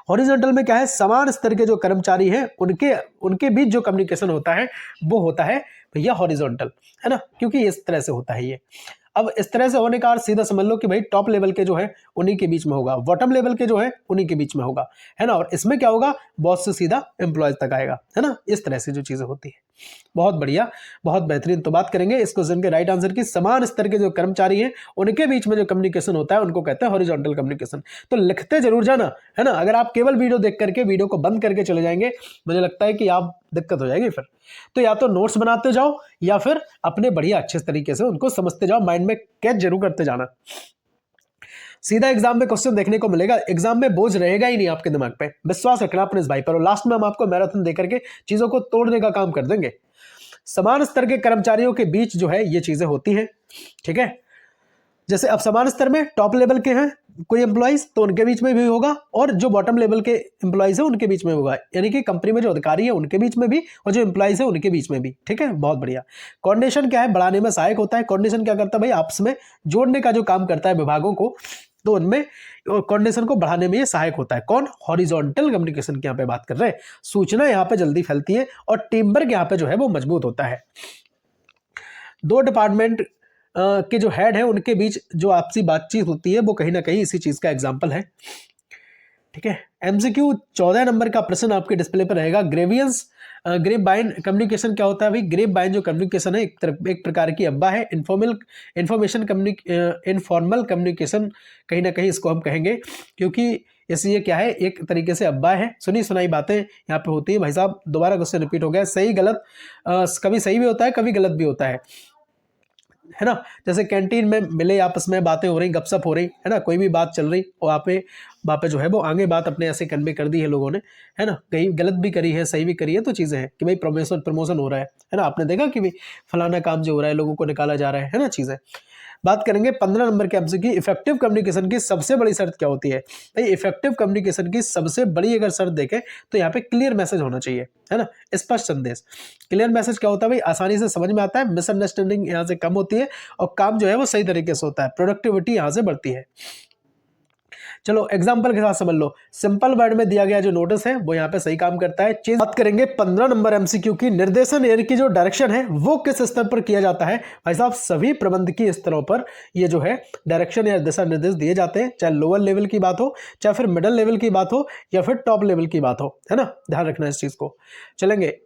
हॉरिजॉन्टल में क्या है, समान स्तर के जो कर्मचारी हैं उनके बीच जो कम्युनिकेशन होता है वो होता है भैया हॉरिजॉन्टल, है ना, क्योंकि इस तरह से होता है ये। अब इस तरह से होने का अर्थ सीधा समझ लो कि भाई टॉप लेवल के जो है उन्हीं के बीच में होगा, बॉटम लेवल के जो है उन्हीं के बीच में होगा, है ना। और इसमें क्या होगा, बॉस से सीधा एम्प्लॉयज तक आएगा, है ना। इस तरह से जो चीजें होती है। बहुत बढ़िया, बहुत बेहतरीन। तो बात करेंगे इस क्वेश्चन के राइट आंसर की। समान स्तर के जो कर्मचारी हैं उनके बीच में जो कम्युनिकेशन होता है उनको कहते हैं हॉरिजॉन्टल कम्युनिकेशन। तो लिखते जरूर जाना, है ना। अगर आप केवल वीडियो देख करके वीडियो को बंद करके चले जाएंगे, मुझे लगता है कि आप दिक्कत हो जाएगी फिर। तो या तो नोट्स बनाते जाओ या फिर अपने बढ़िया अच्छे तरीके से उनको समझते जाओ, माइंड में कैच जरूर करते जाना। सीधा एग्जाम में क्वेश्चन देखने को मिलेगा, एग्जाम में बोझ रहेगा ही नहीं आपके दिमाग पे। विश्वास रखना अपने इस भाई पर, और लास्ट में हम आपको मैराथन देकर के चीजों को तोड़ने का काम कर देंगे। समान स्तर के कर्मचारियों के बीच जो है ये चीजें होती हैं। ठीक है, जैसे अब समान स्तर में टॉप लेवल के हैं कोई एम्प्लॉइज, तो उनके बीच में भी होगा, और जो बॉटम लेवल के एम्प्लॉइज है उनके बीच में होगा, यानी कि कंपनी में जो अधिकारी है उनके बीच में भी और जो एम्प्लॉइज है उनके बीच में भी। ठीक है, बहुत बढ़िया। कोऑर्डिनेशन क्या है, बढ़ाने में सहायक होता है। कोऑर्डिनेशन क्या करता है भाई, आपस में जोड़ने का जो काम करता है विभागों को, तो उनमें कोऑर्डिनेशन को बढ़ाने में ये सहायक होता है। कौन, हॉरिजॉन्टल कम्युनिकेशन की यहाँ पे बात कर रहे हैं। सूचना यहाँ पे जल्दी फैलती है और टीम वर्क यहाँ पे जो है वो मजबूत होता है। 2 डिपार्टमेंट के जो हेड है उनके बीच जो आपसी बातचीत होती है वो कहीं ना कहीं इसी चीज का एग्जाम्पल है। ठीक है, एमसीक्यू 14 नंबर का प्रश्न आपके डिस्प्ले पर रहेगा। ग्रेवियंस ग्रेप बाइन कम्युनिकेशन क्या होता है भाई। ग्रेप बाइन जो कम्युनिकेशन है एक प्रकार की अब्बा है। इनफॉर्मल कम्युनिकेशन कहीं ना कहीं इसको हम कहेंगे, क्योंकि ये क्या है, एक तरीके से अब्बा है, सुनी सुनाई बातें यहाँ पे होती है। भाई साहब दोबारा क्वेश्चन रिपीट हो गया, सही गलत, कभी सही भी होता है कभी गलत भी होता है ना। जैसे कैंटीन में मिले, आपस में बातें हो रही, गपशप हो रही, है ना, कोई भी बात चल रही और वहाँ पे जो है वो आगे बात अपने ऐसे कन्वे कर दी है लोगों ने, है ना। कहीं गलत भी करी है, सही भी करी है, तो चीज़ें हैं कि भाई प्रमोशन हो रहा है ना। आपने देखा कि भाई फलाना काम जो हो रहा है, लोगों को निकाला जा रहा है ना, चीज़ें। बात करेंगे 15 नंबर के एमसीक्यू की, इफेक्टिव कम्युनिकेशन की सबसे बड़ी शर्त क्या होती है भाई। इफेक्टिव कम्युनिकेशन की सबसे बड़ी अगर शर्त देखें तो यहाँ पे क्लियर मैसेज होना चाहिए, है ना, स्पष्ट संदेश। क्लियर मैसेज क्या होता है भाई, आसानी से समझ में आता है, मिसअंडरस्टैंडिंग यहाँ से कम होती है और काम जो है वो सही तरीके से होता है, प्रोडक्टिविटी यहाँ से बढ़ती है। चलो एग्जांपल के साथ समझ लो। सिंपल वर्ड में दिया गया जो नोटिस है वो यहाँ पे सही काम करता है। चेंज बात करेंगे 15 नंबर एमसीक्यू की, निर्देशन यानी कि जो डायरेक्शन है वो किस स्तर पर किया जाता है भाई साहब। सभी प्रबंधकीय स्तरों पर ये जो है डायरेक्शन या दिशा निर्देश दिए जाते हैं, चाहे लोअर लेवल की बात हो, चाहे फिर मिडिल लेवल की बात हो, या फिर टॉप लेवल की बात हो, है ना। ध्यान रखना इस चीज को। चलेंगे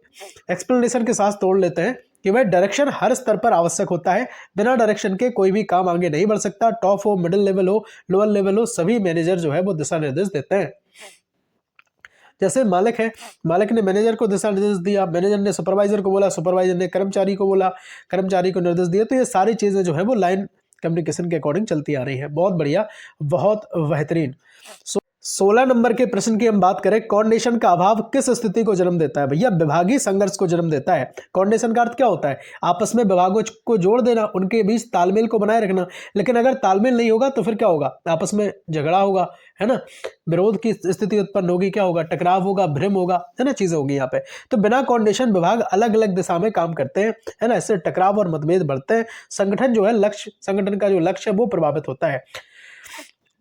एक्सप्लेनेशन के साथ तोड़ लेते हैं कि भाई डायरेक्शन हर स्तर पर आवश्यक होता है। बिना डायरेक्शन के कोई भी काम आगे नहीं बढ़ सकता। टॉप हो, मिडिल लेवल हो, लोअर लेवल हो, सभी मैनेजर जो है वो दिशा निर्देश देते हैं। जैसे मालिक है, मालिक ने मैनेजर को दिशा निर्देश दिया, मैनेजर ने सुपरवाइजर को बोला, सुपरवाइजर ने कर्मचारी को बोला, कर्मचारी को निर्देश दिया। तो ये सारी चीजें जो है वो लाइन कम्युनिकेशन के अकॉर्डिंग चलती आ रही है। बहुत बढ़िया, बहुत बेहतरीन। 16 नंबर के प्रश्न की हम बात करें, कोऑर्डिनेशन का अभाव किस स्थिति को जन्म देता है? भैया विभागीय संघर्ष को जन्म देता है। कोऑर्डिनेशन का अर्थ क्या होता है? आपस में विभागों को जोड़ देना, उनके बीच तालमेल को बनाए रखना। लेकिन अगर तालमेल नहीं होगा तो फिर क्या होगा? आपस में झगड़ा होगा, है ना, विरोध की स्थिति उत्पन्न होगी, क्या होगा? टकराव होगा, भ्रम होगा, है ना, चीजें होगी यहाँ पे। तो बिना कोऑर्डिनेशन विभाग अलग अलग दिशा में काम करते हैं, है ना, इससे टकराव और मतभेद बढ़ते हैं। संगठन जो है संगठन का जो लक्ष्य है वो प्रभावित होता है।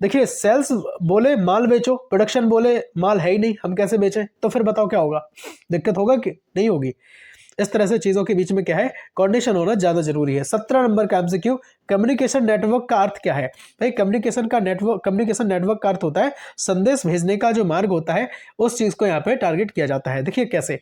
देखिए, सेल्स बोले माल बेचो, प्रोडक्शन बोले माल है ही नहीं, हम कैसे बेचें? तो फिर बताओ क्या होगा? दिक्कत होगा कि नहीं होगी? इस तरह से चीजों के बीच में क्या है? कोऑर्डिनेशन होना ज्यादा जरूरी है। 17 नंबर का एमसीक्यू, कम्युनिकेशन नेटवर्क का अर्थ क्या है? भाई कम्युनिकेशन नेटवर्क का अर्थ होता है संदेश भेजने का जो मार्ग होता है, उस चीज को यहाँ पे टारगेट किया जाता है। देखिए कैसे,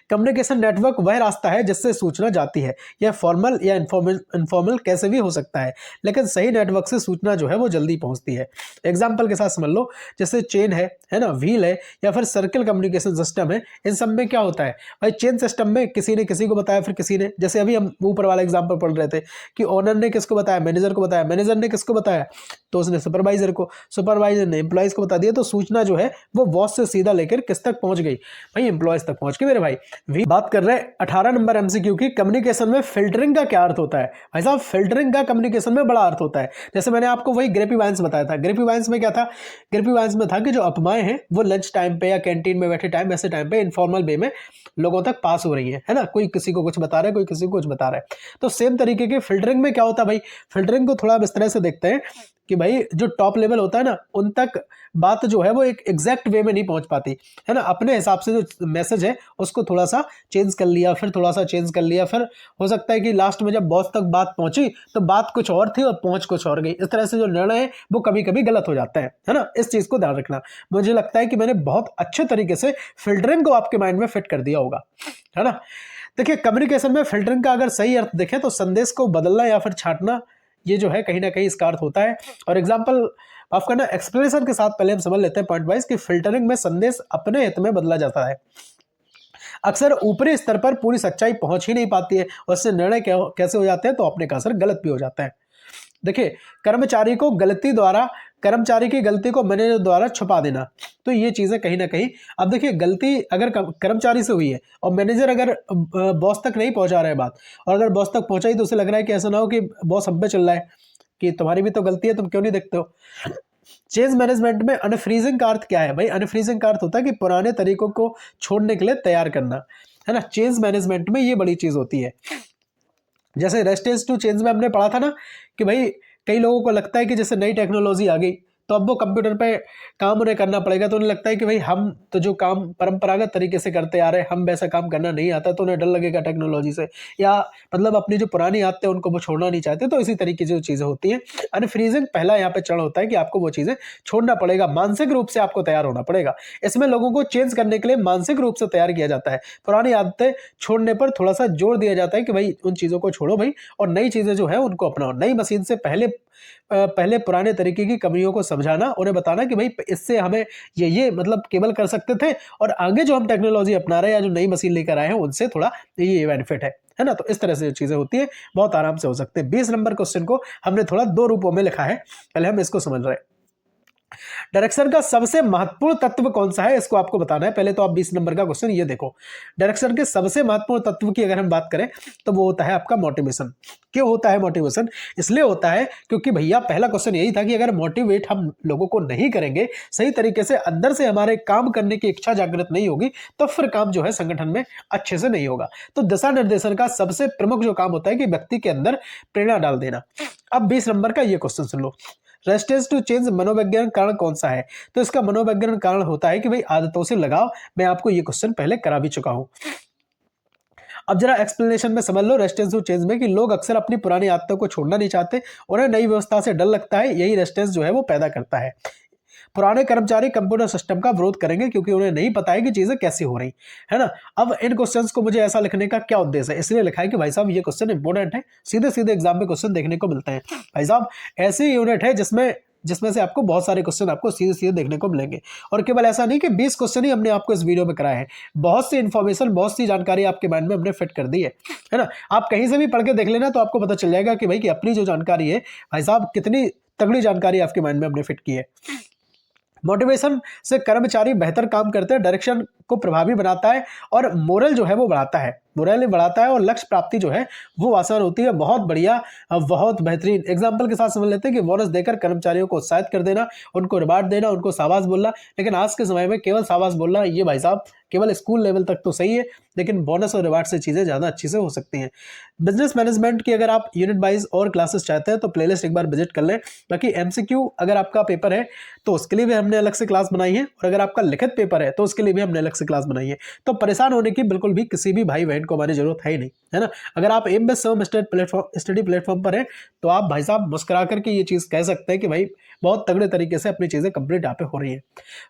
कम्युनिकेशन नेटवर्क वह रास्ता है जिससे सूचना जाती है। यह फॉर्मल या इनफॉर्मल कैसे भी हो सकता है, लेकिन सही नेटवर्क से सूचना जो है वो जल्दी पहुंचती है। एग्जाम्पल के साथ समझ लो, जैसे चेन है ना, व्हील है, या फिर सर्कल कम्युनिकेशन सिस्टम है। इन सब में क्या होता है भाई? चेन सिस्टम में किसी ने किसी को बताया, फिर किसी ने, जैसे अभी हम ऊपर वाला एग्जाम्पल पढ़ रहे थे कि ओनर ने किसको बताया? मैनेजर को बताया। मैनेजर ने किसको बताया? तो उसने सुपरवाइजर को। सुपरवाइजर ने एम्प्लॉयज को बता दिया। तो सूचना जो है वो बॉस से सीधा लेकर किस तक पहुंच गई? भाई एम्प्लॉयज तक पहुंच गई मेरे भाई। बात कर रहे हैं 18 नंबर एमसीक्यू की, कम्युनिकेशन में फिल्टरिंग का क्या अर्थ होता है? भाई साहब फिल्टरिंग का कम्युनिकेशन में बड़ा अर्थ होता है। जैसे मैंने आपको वही ग्रेपीवाइंस बताया था। ग्रेपीवाइंस में क्या था? ग्रेपीवाइंस में था कि जो अफवाहें हैं वो लंच टाइम पे या कैंटीन में बैठे टाइम, ऐसे टाइम पे इनफॉर्मल वे में लोगों तक पास हो रही है ना, कोई किसी को कुछ बता रहा है, कोई किसी को कुछ बता रहा है। तो सेम तरीके की फिल्टरिंग में क्या होता है भाई? फिल्टरिंग को थोड़ा इस तरह से देखते हैं कि भाई जो टॉप लेवल होता है ना, उन तक बात जो है वो एक एग्जैक्ट वे में नहीं पहुंच पाती, है ना। अपने हिसाब से जो मैसेज है उसको थोड़ा सा चेंज कर लिया, फिर थोड़ा सा चेंज कर लिया, फिर हो सकता है कि लास्ट में जब बॉस तक बात पहुंची तो बात कुछ और थी और पहुंच कुछ और गई। इस तरह से जो निर्णय है वो कभी कभी गलत हो जाता है ना। इस चीज को ध्यान रखना। मुझे लगता है कि मैंने बहुत अच्छे तरीके से फिल्टरिंग को आपके माइंड में फिट कर दिया होगा, है ना। देखिए, कम्युनिकेशन में फिल्टरिंग का अगर सही अर्थ देखें तो संदेश को बदलना या फिर छांटना, ये जो है कहीं ना कहीं इसका अर्थ होता है। और एग्जाम्पल माफ करना, एक्सप्लेनेशन के साथ पहले हम समझ लेते हैं पॉइंट वाइज कि फिल्टरिंग में संदेश अपने हित में बदला जाता है। अक्सर ऊपरी स्तर पर पूरी सच्चाई पहुंच ही नहीं पाती है, उससे निर्णय कैसे हो जाते हैं तो अपने का असर गलत भी हो जाता है। देखिए, कर्मचारी की गलती को मैनेजर द्वारा छुपा देना, तो ये चीजें कहीं ना कहीं, अब देखिए गलती अगर कर्मचारी से हुई है और मैनेजर अगर बॉस तक नहीं पहुंचा रहा है बात, और अगर बॉस तक पहुंचाई तो उसे लग रहा है कि ऐसा ना हो कि बॉस हम पे चल रहा है कि तुम्हारी भी तो गलती है, तुम क्यों नहीं देखते हो। चेंज मैनेजमेंट में अनफ्रीजिंग का अर्थ क्या है भाई? अनफ्रीजिंग का अर्थ होता है कि पुराने तरीकों को छोड़ने के लिए तैयार करना, है ना। चेंज मैनेजमेंट में ये बड़ी चीज होती है। जैसे रेस्टेंस टू चेंज में हमने पढ़ा था ना कि भाई कई लोगों को लगता है कि जैसे नई टेक्नोलॉजी आ गई तो अब वो कंप्यूटर पे काम उन्हें करना पड़ेगा, तो उन्हें लगता है कि भाई हम तो जो काम परंपरागत तरीके से करते आ रहे हैं, हम वैसा काम करना नहीं आता, तो उन्हें डर लगेगा टेक्नोलॉजी से, या मतलब अपनी जो पुरानी आदतें उनको वो छोड़ना नहीं चाहते। तो इसी तरीके की जो चीज़ें होती हैं, अनफ्रीजिंग पहला यहाँ पे चरण होता है कि आपको वो चीज़ें छोड़ना पड़ेगा, मानसिक रूप से आपको तैयार होना पड़ेगा। इसमें लोगों को चेंज करने के लिए मानसिक रूप से तैयार किया जाता है। पुरानी आदतें छोड़ने पर थोड़ा सा जोर दिया जाता है कि भाई उन चीज़ों को छोड़ो भाई, और नई चीज़ें जो है उनको अपनाओ। नई मशीन से पहले पुराने तरीके की कमियों को समझाना, उन्हें बताना कि भाई इससे हमें ये मतलब केबल कर सकते थे, और आगे जो हम टेक्नोलॉजी अपना रहे हैं या जो नई मशीन लेकर आए हैं उनसे थोड़ा ये बेनिफिट है ना। तो इस तरह से जो चीजें होती है बहुत आराम से हो सकते हैं। 20 नंबर क्वेश्चन को हमने थोड़ा 2 रूपों में लिखा है, पहले हम इसको समझ रहे हैं। डायरेक्शन का सबसे महत्वपूर्ण तत्व कौन सा है, इसको आपको बताना है। पहले तो आप 20 नंबर का क्वेश्चन ये देखो, डायरेक्शन के सबसे महत्वपूर्ण तत्व की अगर हम बात करें तो वो होता है आपका मोटिवेशन। क्यों होता है मोटिवेशन? इसलिए होता है क्योंकि भैया पहला क्वेश्चन यही था कि अगर मोटिवेट हम लोगों को नहीं करेंगे सही तरीके से, अंदर से हमारे काम करने की इच्छा जागृत नहीं होगी, तो फिर काम जो है संगठन में अच्छे से नहीं होगा। तो दिशा निर्देशन का सबसे प्रमुख जो काम होता है कि व्यक्ति के अंदर प्रेरणा डाल देना। अब 20 नंबर का ये क्वेश्चन सुन लो, रेजिस्टेंस टू चेंज मनोवैज्ञानिक कारण कौन सा है? तो इसका मनोवैज्ञानिक कारण होता है कि भाई आदतों से लगाव। मैं आपको ये क्वेश्चन पहले करा भी चुका हूं। अब जरा एक्सप्लेनेशन में समझ लो रेजिस्टेंस टू चेंज में कि लोग अक्सर अपनी पुरानी आदतों को छोड़ना नहीं चाहते, उन्हें नई व्यवस्था से डर लगता है, यही रेजिस्टेंस जो है वो पैदा करता है। पुराने कर्मचारी कंप्यूटर सिस्टम का विरोध करेंगे क्योंकि उन्हें नहीं पता है कि चीजें कैसे हो रही है ना। अब इन क्वेश्चंस को मुझे ऐसा लिखने का क्या उद्देश्य है, इसलिए लिखा है कि भाई साहब ये क्वेश्चन इंपॉर्टेंट है, सीधे सीधे एग्जाम में क्वेश्चन देखने को मिलते हैं। भाई साहब ऐसी यूनिट है जिसमें जिसमें से आपको बहुत सारे क्वेश्चन आपको सीधे सीधे देखने को मिलेंगे। और केवल ऐसा नहीं कि 20 क्वेश्चन ही हमने आपको इस वीडियो में कराए हैं, बहुत सी इन्फॉर्मेशन, बहुत सी जानकारी आपके माइंड में हमने फिट कर दी है ना। आप कहीं से भी पढ़ के देख लेना तो आपको पता चल जाएगा कि भाई कि अपनी जो जानकारी है भाई साहब कितनी तगड़ी जानकारी आपके माइंड में हमने फिट की है। मोटिवेशन से कर्मचारी बेहतर काम करते हैं, डायरेक्शन को प्रभावी बनाता है और मोरल जो है वो बढ़ाता है, मोरल बढ़ाता है और लक्ष्य प्राप्ति जो है वो आसान होती है। बहुत बढ़िया, बहुत बेहतरीन एग्जांपल के साथ समझ लेते हैं कि बोनस देकर कर्मचारियों को उत्साहित कर देना, उनको रिवार्ड देना, उनको शाबाश बोलना। लेकिन आज के समय में केवल शाबाश बोलना ये भाई साहब केवल स्कूल लेवल तक तो सही है, लेकिन बोनस और रिवार्ड से चीज़ें ज़्यादा अच्छी से हो सकती हैं। बिजनेस मैनेजमेंट की अगर आप यूनिट वाइज और क्लासेस चाहते हैं तो प्लेलिस्ट एक बार विजिट कर लें। बाकी एमसीक्यू अगर आपका पेपर है तो उसके लिए भी हमने अलग से क्लास बनाई है, और अगर आपका लिखित पेपर है तो उसके लिए भी हमने अलग से क्लास बनाई है। तो परेशान होने की बिल्कुल भी किसी भी भाई बहन को हमारी जरूरत है ही नहीं, है ना। अगर आप एमएस सर्व स्टडी प्लेटफॉर्म पर हैं तो आप भाई साहब मुस्कुरा करके ये चीज़ कह सकते हैं कि भाई बहुत तगड़े तरीके से अपनी चीज़ें कंप्लीट यहाँ पे हो रही है।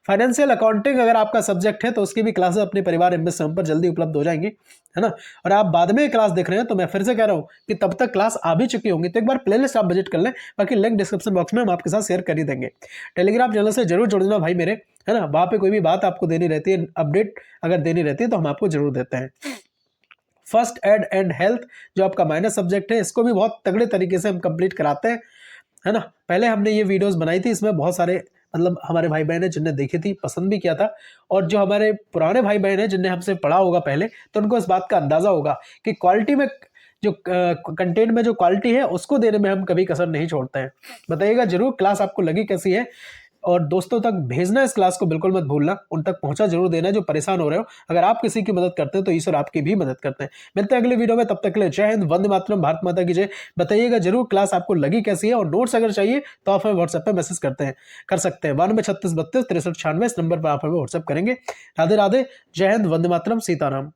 फाइनेंशियल अकाउंटिंग अगर आपका सब्जेक्ट है तो उसकी भी क्लासेस अपने परिवार एमएस सर्व पर जल्दी उपलब्ध हो जाएंगी, है ना। और आप बाद में क्लास देख रहे हैं तो मैं फिर से कह रहा हूँ कि तब तक क्लास आ भी चुकी होंगी, तो एक बार प्लेलिस्ट आप विजिट कर लें। बाकी लिंक डिस्क्रिप्शन बॉक्स में हम आपके साथ शेयर कर ही देंगे। टेलीग्राम चैनल से जरूर जुड़ जाना भाई मेरे, है ना। वहाँ पे कोई भी बात आपको देनी रहती है, अपडेट अगर देनी रहती है तो हम आपको जरूर देते हैं। फर्स्ट एड एंड हेल्थ जो आपका माइनर सब्जेक्ट है, इसको भी बहुत तगड़े तरीके से हम कंप्लीट कराते हैं, है ना। पहले हमने ये वीडियोस बनाई थी, इसमें बहुत सारे मतलब हमारे भाई बहन है जिनने देखी थी, पसंद भी किया था, और जो हमारे पुराने भाई बहन है जिनने हमसे पढ़ा होगा पहले, तो उनको इस बात का अंदाजा होगा कि क्वालिटी में जो कंटेंट में जो क्वालिटी है उसको देने में हम कभी कसर नहीं छोड़ते हैं। बताइएगा जरूर क्लास आपको लगी कैसी है, और दोस्तों तक भेजना इस क्लास को बिल्कुल मत भूलना, उन तक पहुंचा जरूर देना जो परेशान हो रहे हो। अगर आप किसी की मदद करते हैं तो ईश्वर आपकी भी मदद करते हैं। मिलते हैं अगले वीडियो में, तब तक के लिए जय हिंद, वंदे मातरम, भारत माता की जय। बताइएगा जरूर क्लास आपको लगी कैसी है, और नोट्स अगर चाहिए तो आप हमें व्हाट्सएप पर मैसेज कर सकते हैं 923632 6396 इस नंबर पर आप हमें व्हाट्सएप करेंगे। राधे राधे, जय हिंद, वंदे मातरम, सीताराम।